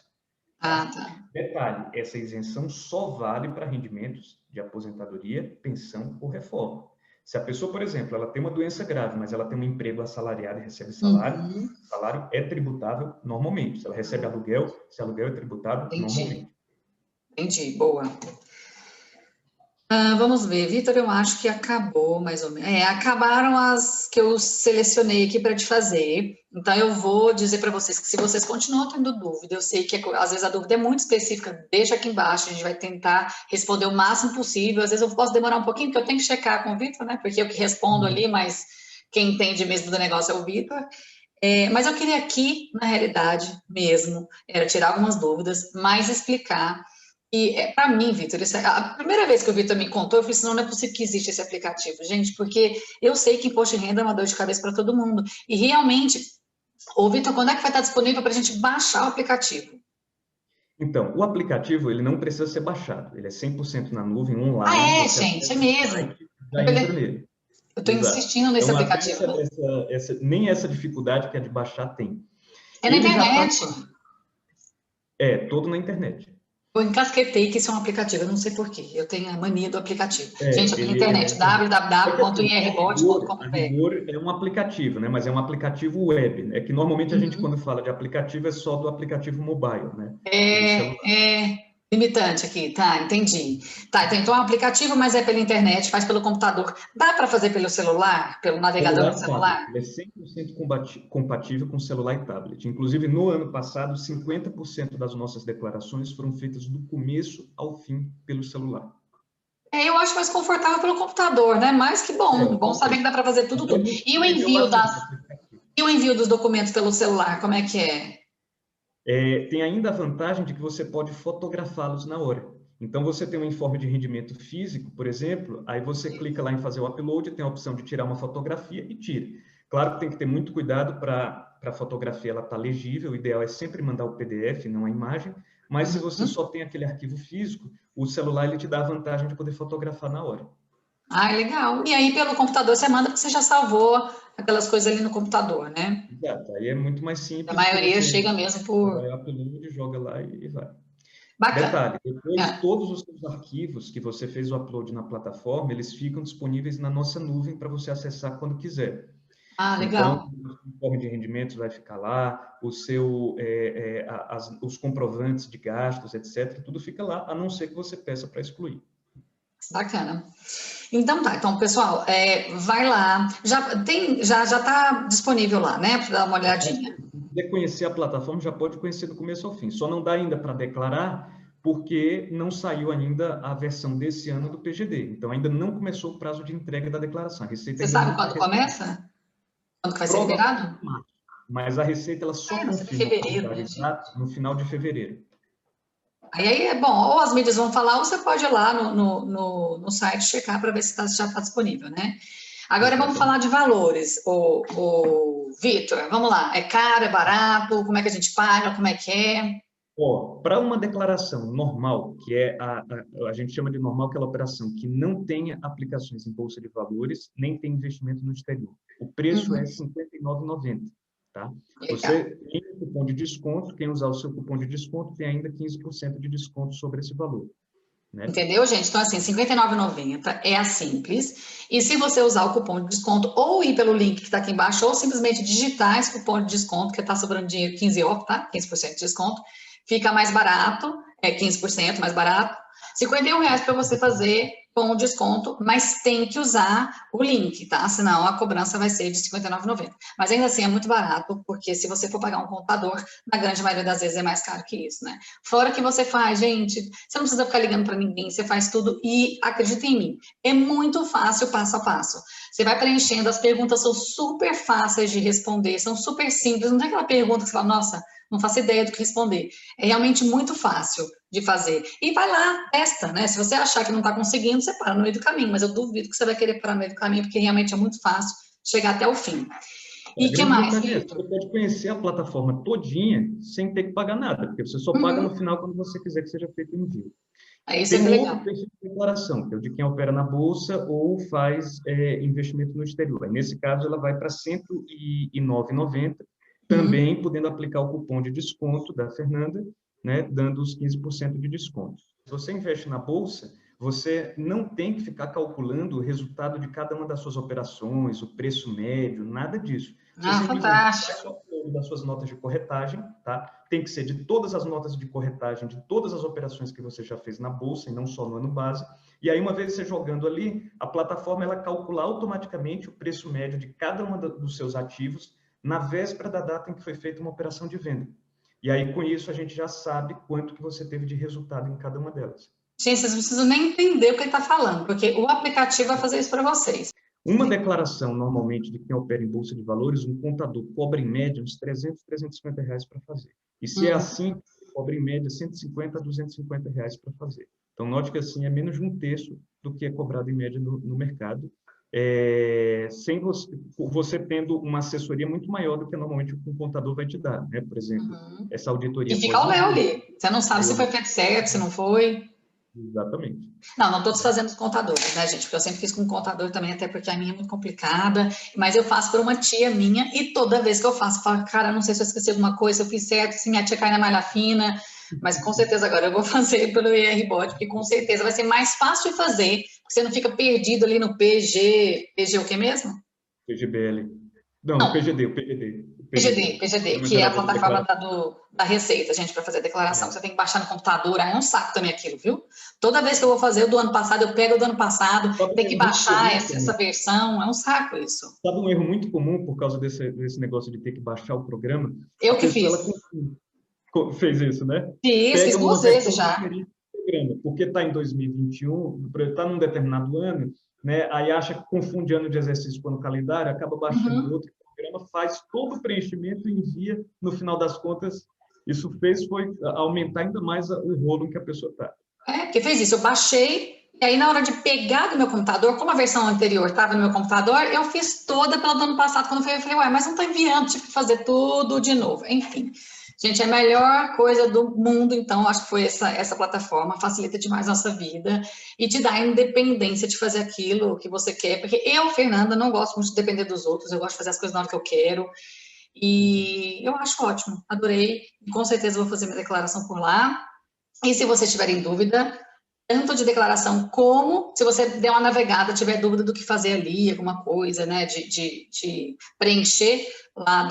S1: Ah, tá.
S2: Detalhe, essa isenção só vale para rendimentos de aposentadoria, pensão ou reforma. Se a pessoa, por exemplo, ela tem uma doença grave, mas ela tem um emprego assalariado e recebe salário, salário é tributável normalmente. Se ela recebe aluguel, esse aluguel é tributável normalmente.
S1: Entendi, boa. Vamos ver, Vitor, eu acho que acabou mais ou menos. Acabaram as que eu selecionei aqui para te fazer. Então, eu vou dizer para vocês que se vocês continuam tendo dúvida, eu sei que às vezes a dúvida é muito específica, deixa aqui embaixo, a gente vai tentar responder o máximo possível. Às vezes eu posso demorar um pouquinho, porque eu tenho que checar com o Vitor, né? Porque eu que respondo ali, mas quem entende mesmo do negócio é o Vitor. Mas eu queria aqui, na realidade mesmo, era tirar algumas dúvidas, mas explicar. E para mim, Vitor, a primeira vez que o Vitor me contou, eu falei assim, não é possível que existe esse aplicativo, gente, porque eu sei que imposto de renda é uma dor de cabeça para todo mundo. E realmente, ô Vitor, quando é que vai estar disponível para a gente baixar o aplicativo?
S2: Então, o aplicativo, ele não precisa ser baixado, ele é 100% na nuvem, online.
S1: Ah, gente, é mesmo.
S2: Já entra nele.
S1: Eu estou insistindo nesse aplicativo.
S2: Nem essa dificuldade que é de baixar tem.
S1: É na internet.
S2: Todo na internet.
S1: Eu encasquetei que isso é um aplicativo, eu não sei por quê. Eu tenho a mania do aplicativo. Gente, aqui na
S2: Ele
S1: internet,
S2: a
S1: www.irbot.com.br.
S2: rigor é um aplicativo, né? Mas é um aplicativo web, né? Que normalmente a gente, quando fala de aplicativo, é só do aplicativo mobile, né? Do celular.
S1: É limitante aqui, tá, entendi. Tá, então é um aplicativo, mas é pela internet, faz pelo computador. Dá para fazer pelo celular, pelo navegador
S2: Celular
S1: do
S2: e tablet.
S1: celular?
S2: Ele é 100% compatível com celular e tablet. Inclusive, no ano passado, 50% das nossas declarações foram feitas do começo ao fim pelo celular.
S1: Eu acho mais confortável pelo computador, né? Mas que bom, bom saber que dá para fazer tudo,
S2: Até
S1: tudo.
S2: me surpreendeu bastante o aplicativo.
S1: E o envio dos documentos pelo celular, como é que é?
S2: Tem ainda a vantagem de que você pode fotografá-los na hora. Então, você tem um informe de rendimento físico, por exemplo, aí você clica lá em fazer o upload, tem a opção de tirar uma fotografia e tira. Claro que tem que ter muito cuidado para a fotografia ela estar legível, o ideal é sempre mandar o PDF, não a imagem, mas se você só tem aquele arquivo físico, o celular ele te dá a vantagem de poder fotografar na hora.
S1: Ah, legal. E aí, pelo computador, você manda porque você já salvou aquelas coisas ali no computador, né?
S2: Exato, aí é muito mais
S1: A
S2: simples que
S1: maioria
S2: você
S1: chega mesmo por...
S2: vai upload, joga lá e vai.
S1: Bacana.
S2: Detalhe, depois todos os seus arquivos que você fez o upload na plataforma, eles ficam disponíveis na nossa nuvem para você acessar quando quiser.
S1: Ah,
S2: Então,
S1: legal.
S2: o informe de rendimentos vai ficar lá, os comprovantes de gastos, etc., tudo fica lá, a não ser que você peça para excluir.
S1: Bacana. Então tá, então pessoal, vai lá, já está disponível lá, né, para dar uma olhadinha.
S2: Se quiser conhecer a plataforma, já pode conhecer do começo ao fim. Só não dá ainda para declarar, porque não saiu ainda a versão desse ano do PGD. Então, ainda não começou o prazo de entrega da declaração. A Receita
S1: Você
S2: ainda
S1: sabe
S2: não está
S1: quando começa? Quando que vai ser
S2: provavelmente
S1: liberado?
S2: em março, mas a Receita ela só
S1: Não, você tem
S2: confirma o
S1: fevereiro,
S2: calendário
S1: né, gente?
S2: exato no final de fevereiro.
S1: Aí é bom, ou as mídias vão falar, ou você pode ir lá no site checar para ver se já está disponível, né? Agora vamos falar de valores, o Vitor, vamos lá, é caro, é barato, como é que a gente paga, como é que é?
S2: Para uma declaração normal, que é a gente chama de normal aquela operação que não tenha aplicações em bolsa de valores, nem tem investimento no exterior. O preço é R$ 59,90, tá? Você tem um cupom de desconto, quem usar o seu cupom de desconto tem ainda 15% de desconto sobre esse valor, né?
S1: Entendeu, gente? Então, assim, R$ 59,90 é a simples. E se você usar o cupom de desconto, ou ir pelo link que está aqui embaixo, ou simplesmente digitar esse cupom de desconto, que está sobrando dinheiro, 15 off, tá? 15% de desconto, fica mais barato, 15% mais barato. R$ 51 para você fazer com desconto, mas tem que usar o link, tá? Senão a cobrança vai ser de R$ 59,90. Mas ainda assim é muito barato, porque se você for pagar um contador, na grande maioria das vezes é mais caro que isso, né? Fora que você faz, gente, você não precisa ficar ligando para ninguém, você faz tudo e acredita em mim, é muito fácil passo a passo. Você vai preenchendo, as perguntas são super fáceis de responder, são super simples, não tem aquela pergunta que você fala, nossa, não faço ideia do que responder. É realmente muito fácil de fazer. E vai lá, testa, né? Se você achar que não está conseguindo, você para no meio do caminho, mas eu duvido que você vai querer parar no meio do caminho, porque realmente é muito fácil chegar até o fim. E o que mais, Vitor?
S2: Você pode conhecer a plataforma todinha sem ter que pagar nada, porque você só paga no final quando você quiser que seja feito o envio.
S1: Isso é
S2: Tem um
S1: legal.
S2: outro perfil de declaração, que é o de quem opera na bolsa ou faz investimento no exterior. Aí, nesse caso, ela vai para R$ 109,90, também podendo aplicar o cupom de desconto da Fernanda, né, dando os 15% de desconto. Se você investe na bolsa, você não tem que ficar calculando o resultado de cada uma das suas operações, o preço médio, nada disso. Você simplesmente faz o upload das suas notas de corretagem, tá? Tem que ser de todas as notas de corretagem, de todas as operações que você já fez na bolsa e não só no ano base. E aí, uma vez você jogando ali, a plataforma ela calcula automaticamente o preço médio de cada um dos seus ativos na véspera da data em que foi feita uma operação de venda. E aí, com isso, a gente já sabe quanto que você teve de resultado em cada uma delas.
S1: Gente, vocês não precisam nem entender o que ele está falando, porque o aplicativo vai fazer isso para vocês.
S2: Uma declaração, normalmente, de quem opera em bolsa de valores, um contador cobra em média uns R$ 350 para fazer. E se é assim, cobra em média R$ 150 a R$ 250 para fazer. Então, note que assim é menos de um terço do que é cobrado em média no mercado, sem você tendo uma assessoria muito maior do que normalmente um contador vai te dar, né? Por exemplo, essa auditoria...
S1: E fica o Léo ali. Você não sabe se foi feito certo, se não foi.
S2: Exatamente.
S1: Não estou desfazendo os contadores, né, gente? Porque eu sempre fiz com contador também, até porque a minha é muito complicada, mas eu faço por uma tia minha e toda vez que eu faço, eu falo, cara, não sei se eu esqueci alguma coisa, se eu fiz certo, se minha tia cai na malha fina, Mas com certeza agora eu vou fazer pelo IRBot, porque com certeza vai ser mais fácil de fazer, porque você não fica perdido ali no PG o que mesmo?
S2: PGBL. Não,
S1: Não,
S2: PGD,
S1: PGD,
S2: Programa
S1: que é a
S2: Gerador de
S1: plataforma
S2: Declaração.
S1: da Receita, gente, para fazer a declaração.
S2: É.
S1: Você tem que baixar no computador, aí é um saco também aquilo, viu? Toda vez que eu vou fazer o do ano passado, eu pego o do ano passado,
S2: Sabe um
S1: tem que
S2: erro muito
S1: baixar
S2: comum,
S1: essa versão, é um saco isso.
S2: sabe um erro muito comum por causa desse negócio de ter que baixar o programa? A
S1: Eu que
S2: pessoa,
S1: fiz.
S2: ela fez isso, né?
S1: Fiz
S2: Pega uma
S1: duas vezes
S2: versão
S1: já.
S2: diferente do programa, porque está em 2021, está num determinado ano, né? Aí acha que confunde ano de exercício com ano calendário, acaba baixando
S1: Uhum.
S2: outro programa, faz todo o preenchimento e envia, no final das contas, isso foi aumentar ainda mais o rolo em que a pessoa está.
S1: Porque fez isso, eu baixei, e aí na hora de pegar do meu computador, como a versão anterior estava no meu computador, eu fiz toda pelo do ano passado, quando eu falei, ué, mas não está enviando, tive que fazer tudo de novo. Enfim, gente, é a melhor coisa do mundo, então, acho que foi essa plataforma, facilita demais a nossa vida, e te dá a independência de fazer aquilo que você quer, porque eu, Fernanda, não gosto muito de depender dos outros, eu gosto de fazer as coisas na hora que eu quero, e eu acho ótimo, adorei, e com certeza vou fazer minha declaração por lá. E se você tiver em dúvida, tanto de declaração como se você der uma navegada, tiver dúvida do que fazer ali, alguma coisa, né, de preencher lá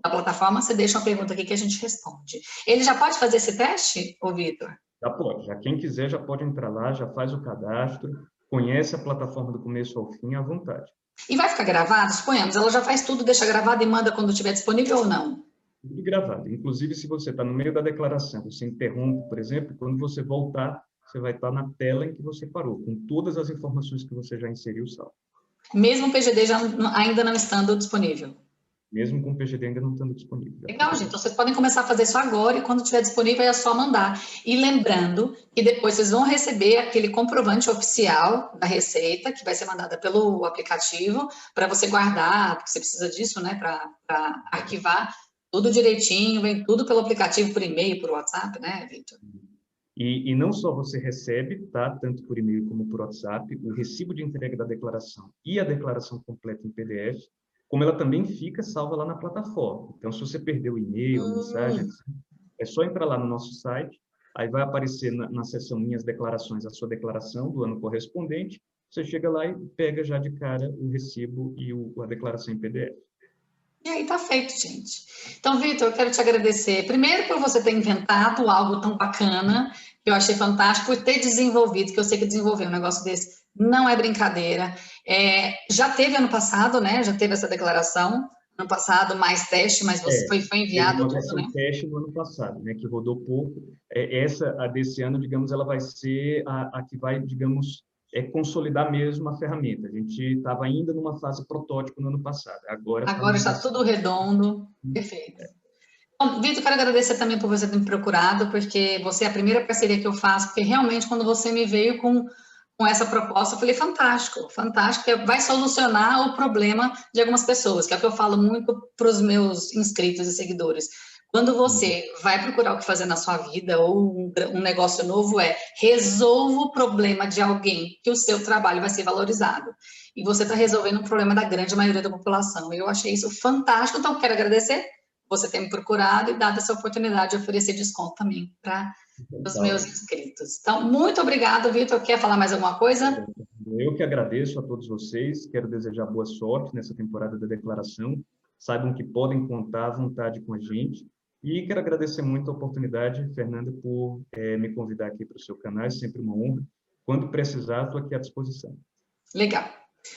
S1: da plataforma, você deixa uma pergunta aqui que a gente responde. Ele já pode fazer esse teste, ô Vitor?
S2: Já pode, já quem quiser já pode entrar lá, já faz o cadastro, conhece a plataforma do começo ao fim à vontade.
S1: E vai ficar gravado? Suponhamos, ela já faz tudo, deixa gravado e manda quando estiver disponível ou não?
S2: Tudo gravado. Inclusive, se você está no meio da declaração, você interrompe, por exemplo, quando você voltar, você vai estar na tela em que você parou, com todas as informações que você já inseriu salvo.
S1: Mesmo o PGD ainda não estando disponível?
S2: Mesmo com o PGD ainda não estando disponível.
S1: Legal, gente. Então, vocês podem começar a fazer isso agora e quando estiver disponível é só mandar. E lembrando que depois vocês vão receber aquele comprovante oficial da Receita, que vai ser mandada pelo aplicativo, para você guardar, porque você precisa disso, né, para arquivar tudo direitinho, vem tudo pelo aplicativo, por e-mail, por WhatsApp, né, Vitor?
S2: E não só você recebe, tá, tanto por e-mail como por WhatsApp, o recibo de entrega da declaração e a declaração completa em PDF, como ela também fica salva lá na plataforma. Então, se você perdeu o e-mail, a mensagem, é só entrar lá no nosso site, aí vai aparecer na seção Minhas Declarações a sua declaração do ano correspondente, você chega lá e pega já de cara o recibo e a declaração em PDF.
S1: E aí tá feito, gente. Então, Vitor, eu quero te agradecer, primeiro por você ter inventado algo tão bacana, que eu achei fantástico, por ter desenvolvido, que eu sei que desenvolver um negócio desse não é brincadeira. Já teve ano passado, né? Já teve essa declaração ano passado, mais teste, mas você foi
S2: Teve
S1: enviado
S2: uma
S1: tudo, né?
S2: versão teste no ano passado, né, que rodou pouco. Essa, a desse ano, digamos, ela vai ser a que vai, digamos, consolidar mesmo a ferramenta. A gente estava ainda numa fase protótipo no ano passado.
S1: Agora está tudo redondo. Perfeito. Bom, Vitor, quero agradecer também por você ter me procurado, porque você é a primeira parceria que eu faço, porque realmente quando você me veio com essa proposta, eu falei, fantástico, fantástico, vai solucionar o problema de algumas pessoas, que é o que eu falo muito para os meus inscritos e seguidores. Quando você vai procurar o que fazer na sua vida ou um negócio novo, resolva o problema de alguém, que o seu trabalho vai ser valorizado. E você está resolvendo o problema da grande maioria da população. Eu achei isso fantástico, então quero agradecer você ter me procurado e dado essa oportunidade de oferecer desconto também para os meus inscritos. Então, muito obrigada, Vitor. Quer falar mais alguma coisa?
S2: Eu que agradeço a todos vocês, quero desejar boa sorte nessa temporada da declaração, saibam que podem contar à vontade com a gente, e quero agradecer muito a oportunidade, Fernanda, por me convidar aqui para o seu canal, é sempre uma honra. Quando precisar, estou aqui à disposição.
S1: Legal.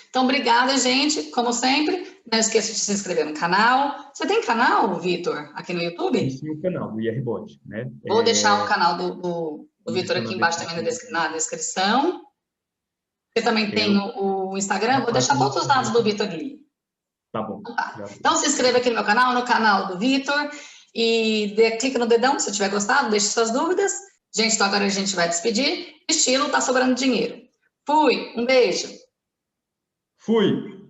S1: Então, obrigada, gente, como sempre. Não esqueça de se inscrever no canal. Você tem canal, Vitor, aqui no YouTube?
S2: Tem sim o canal do IRBot, né?
S1: Vou deixar o canal do Vitor aqui embaixo também na descrição. Você também tem o Instagram? Vou deixar todos os dados do Vitor ali.
S2: Tá bom.
S1: Então, se inscreva aqui no canal do Vitor, e clica no dedão se tiver gostado, deixe suas dúvidas. Gente, então agora a gente vai despedir. Estilo Tá Sobrando Dinheiro. Fui, um beijo.
S2: Fui.